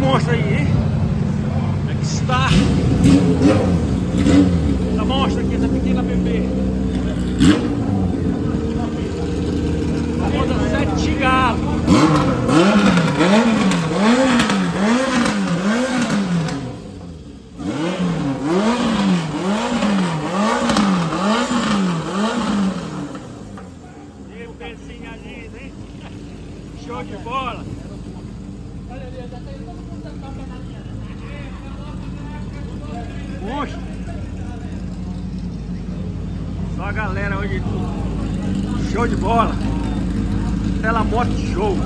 monstro aí, hein? É que está. Essa monstra aqui, essa pequena bebê. Roda 7 galos. E o pezinho ali, né? Show de bola. Monstro. Só a galera hoje. Show de bola. Telemoto show.